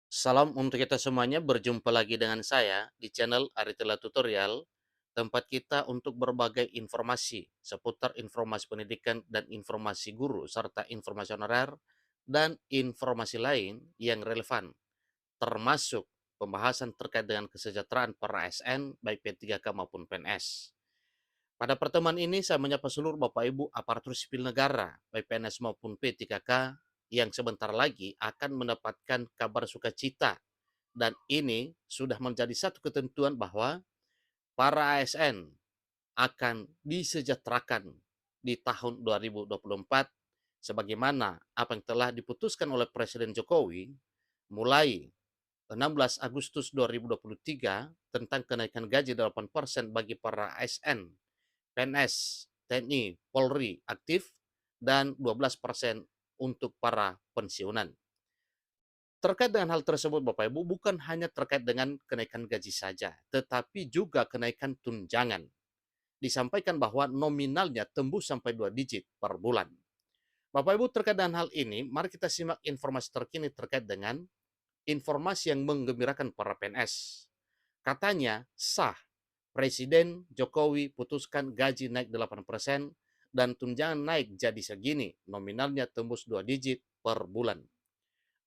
Salam untuk kita semuanya, berjumpa lagi dengan saya di channel Aritila Tutorial, tempat kita untuk berbagai informasi seputar informasi pendidikan dan informasi guru, serta informasi honorer dan informasi lain yang relevan, termasuk pembahasan terkait dengan kesejahteraan para ASN, baik P3K maupun PNS. Pada pertemuan ini saya menyapa seluruh Bapak Ibu aparatur sipil negara, baik PNS maupun P3K, yang sebentar lagi akan mendapatkan kabar sukacita, dan ini sudah menjadi satu ketentuan bahwa para ASN akan disejahterakan di tahun 2024 sebagaimana apa yang telah diputuskan oleh Presiden Jokowi mulai 16 Agustus 2023 tentang kenaikan gaji 8% bagi para ASN, PNS, TNI, Polri aktif, dan 12% untuk para pensiunan. Terkait dengan hal tersebut, Bapak Ibu, bukan hanya terkait dengan kenaikan gaji saja, tetapi juga kenaikan tunjangan. Disampaikan bahwa nominalnya tembus sampai 2 digit per bulan. Bapak Ibu, terkait dengan hal ini, mari kita simak informasi terkini terkait dengan informasi yang menggembirakan para PNS. Katanya sah, Presiden Jokowi putuskan gaji naik 8% dan tunjangan naik jadi segini, nominalnya tembus 2 digit per bulan.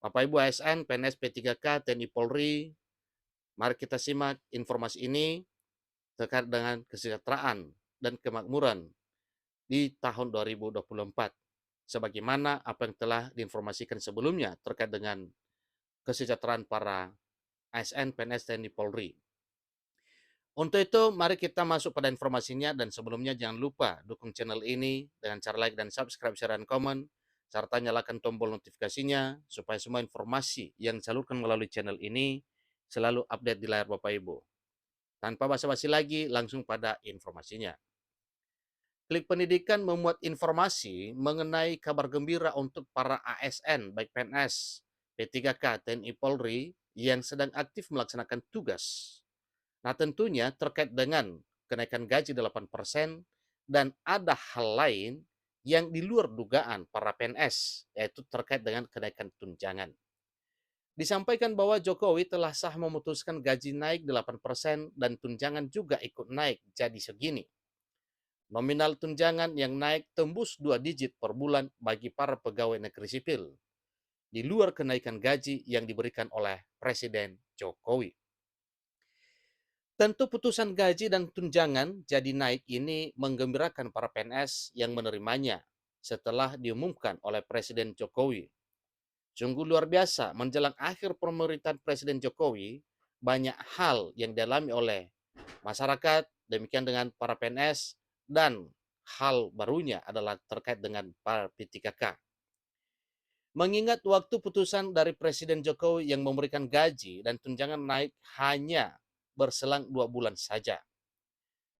Bapak Ibu ASN, PNS, P3K, TNI Polri, mari kita simak informasi ini terkait dengan kesejahteraan dan kemakmuran di tahun 2024. Sebagaimana apa yang telah diinformasikan sebelumnya terkait dengan kesejahteraan para ASN, PNS, TNI Polri. Untuk itu, mari kita masuk pada informasinya, dan sebelumnya jangan lupa dukung channel ini dengan cara like dan subscribe, share, dan komen, serta nyalakan tombol notifikasinya supaya semua informasi yang disalurkan melalui channel ini selalu update di layar Bapak Ibu. Tanpa basa-basi lagi, langsung pada informasinya. Klik Pendidikan memuat informasi mengenai kabar gembira untuk para ASN, baik PNS, P3K, TNI Polri, yang sedang aktif melaksanakan tugas. Nah, tentunya terkait dengan kenaikan gaji 8% dan ada hal lain yang di luar dugaan para PNS, yaitu terkait dengan kenaikan tunjangan. Disampaikan bahwa Jokowi telah sah memutuskan gaji naik 8% dan tunjangan juga ikut naik jadi segini. Nominal tunjangan yang naik tembus 2 digit per bulan bagi para pegawai negeri sipil, di luar kenaikan gaji yang diberikan oleh Presiden Jokowi. Tentu putusan gaji dan tunjangan jadi naik ini menggembirakan para PNS yang menerimanya setelah diumumkan oleh Presiden Jokowi. Sungguh luar biasa, menjelang akhir pemerintahan Presiden Jokowi, banyak hal yang dialami oleh masyarakat, demikian dengan para PNS, dan hal barunya adalah terkait dengan para P3K. Mengingat waktu putusan dari Presiden Jokowi yang memberikan gaji dan tunjangan naik hanya berselang 2 bulan saja.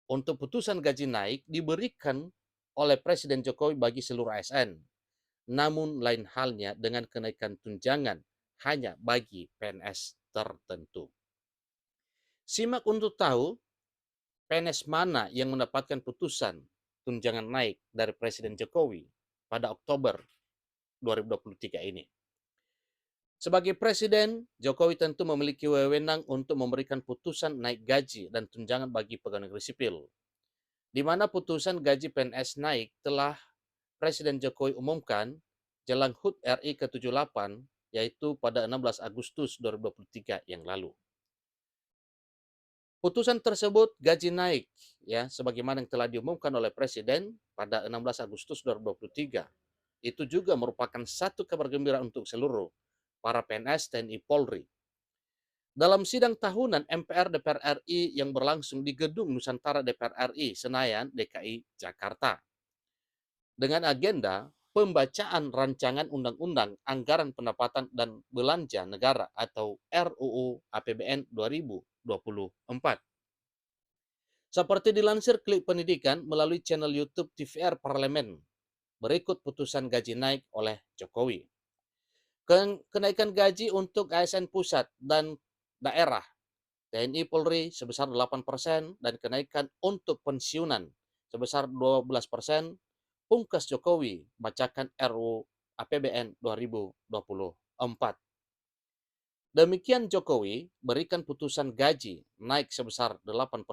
Untuk putusan gaji naik diberikan oleh Presiden Jokowi bagi seluruh ASN. Namun lain halnya dengan kenaikan tunjangan hanya bagi PNS tertentu. Simak untuk tahu PNS mana yang mendapatkan putusan tunjangan naik dari Presiden Jokowi pada Oktober 2023 ini. Sebagai Presiden, Jokowi tentu memiliki wewenang untuk memberikan putusan naik gaji dan tunjangan bagi pegawai negeri sipil, di mana putusan gaji PNS naik telah Presiden Jokowi umumkan jelang HUT RI ke-78, yaitu pada 16 Agustus 2023 yang lalu. Putusan tersebut gaji naik ya sebagaimana yang telah diumumkan oleh Presiden pada 16 Agustus 2023. Itu juga merupakan satu kabar gembira untuk seluruh para PNS, TNI, Polri. Dalam sidang tahunan MPR DPR RI yang berlangsung di Gedung Nusantara DPR RI Senayan, DKI Jakarta, dengan agenda pembacaan rancangan Undang-Undang Anggaran Pendapatan dan Belanja Negara atau RUU APBN 2024. Seperti dilansir Klik Pendidikan melalui channel YouTube TVR Parlemen, berikut putusan gaji naik oleh Jokowi. Kenaikan gaji untuk ASN pusat dan daerah TNI Polri sebesar 8% dan kenaikan untuk pensiunan sebesar 12%, pungkas Jokowi bacakan RUU APBN 2024. Demikian Jokowi berikan putusan gaji naik sebesar 8%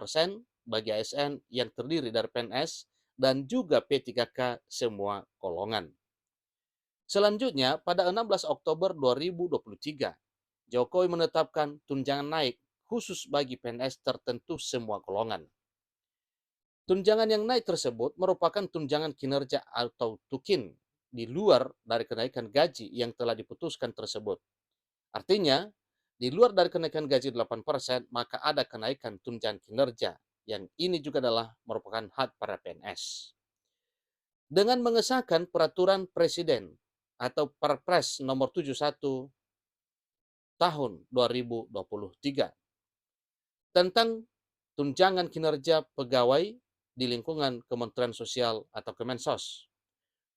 bagi ASN yang terdiri dari PNS dan juga P3K semua golongan. Selanjutnya, pada 16 Oktober 2023, Jokowi menetapkan tunjangan naik khusus bagi PNS tertentu semua golongan. Tunjangan yang naik tersebut merupakan tunjangan kinerja atau tukin di luar dari kenaikan gaji yang telah diputuskan tersebut. Artinya, di luar dari kenaikan gaji 8%, maka ada kenaikan tunjangan kinerja, yang ini juga adalah merupakan hak para PNS. Dengan mengesahkan peraturan presiden atau Perpres nomor 71 tahun 2023 tentang tunjangan kinerja pegawai di lingkungan Kementerian Sosial atau Kemensos.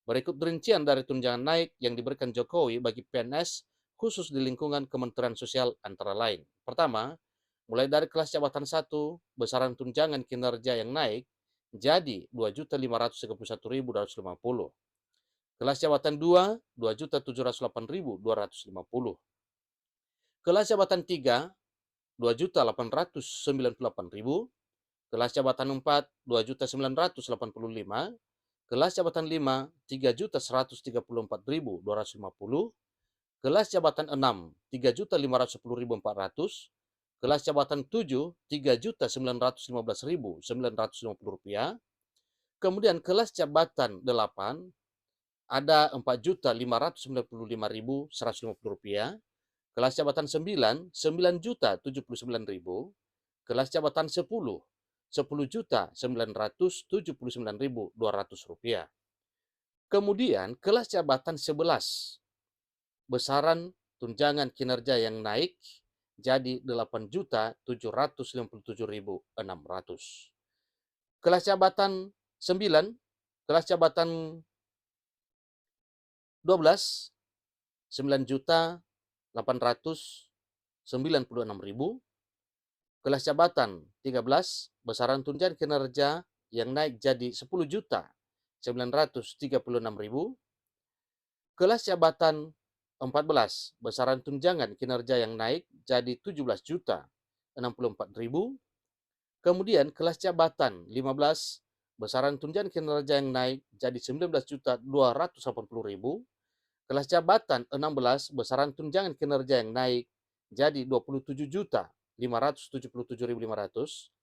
Berikut rincian dari tunjangan naik yang diberikan Jokowi bagi PNS khusus di lingkungan Kementerian Sosial antara lain. Pertama, mulai dari kelas jabatan 1, besaran tunjangan kinerja yang naik jadi 2.531.250. Kelas jabatan 2, 2.708.250. Kelas jabatan 3, 2.898.000. Kelas jabatan 4, 2.985. Kelas jabatan 5, 3.134.250. Kelas jabatan 6, 3.510.400. Kelas jabatan 7, 3.915.950 rupiah. Kemudian kelas jabatan 8 ada 4.595.150 rupiah. Kelas jabatan 9, 9.079.000. Kelas jabatan 10, 10.979.200 rupiah. Kemudian kelas jabatan 11, besaran tunjangan kinerja yang naik jadi 8.757.600. Kelas jabatan 9, kelas jabatan 12, 9.896.000. Kelas jabatan 13, besaran tunjangan kinerja yang naik jadi 10.936.000. Kelas jabatan 14, besaran tunjangan kinerja yang naik jadi 17.064.000. Kemudian kelas jabatan 15, besaran tunjangan kinerja yang naik jadi 19.280.000. Kelas jabatan 16, besaran tunjangan kinerja yang naik jadi 27.577.500.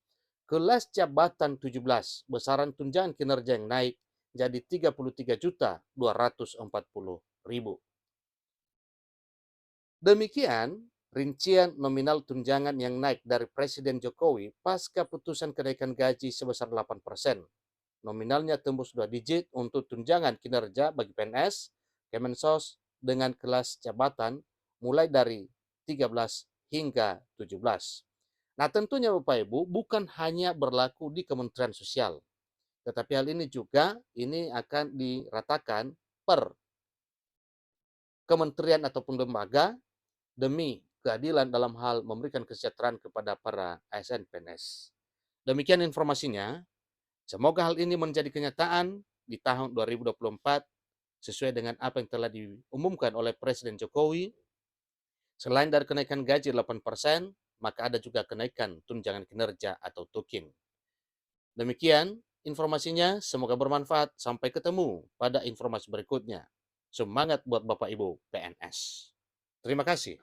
Kelas jabatan 17, besaran tunjangan kinerja yang naik jadi 33.240.000. Demikian rincian nominal tunjangan yang naik dari Presiden Jokowi pasca putusan kenaikan gaji sebesar 8%. Nominalnya tembus 2 digit untuk tunjangan kinerja bagi PNS, Kemensos dengan kelas jabatan mulai dari 13 hingga 17. Nah, tentunya Bapak Ibu bukan hanya berlaku di Kementerian Sosial, tetapi hal ini juga akan diratakan per kementerian ataupun lembaga demi keadilan dalam hal memberikan kesejahteraan kepada para ASN PNS. Demikian informasinya. Semoga hal ini menjadi kenyataan di tahun 2024 sesuai dengan apa yang telah diumumkan oleh Presiden Jokowi. Selain dari kenaikan gaji 8%, maka ada juga kenaikan tunjangan kinerja atau tukin. Demikian informasinya, semoga bermanfaat. Sampai ketemu pada informasi berikutnya. Semangat buat Bapak Ibu PNS. Terima kasih.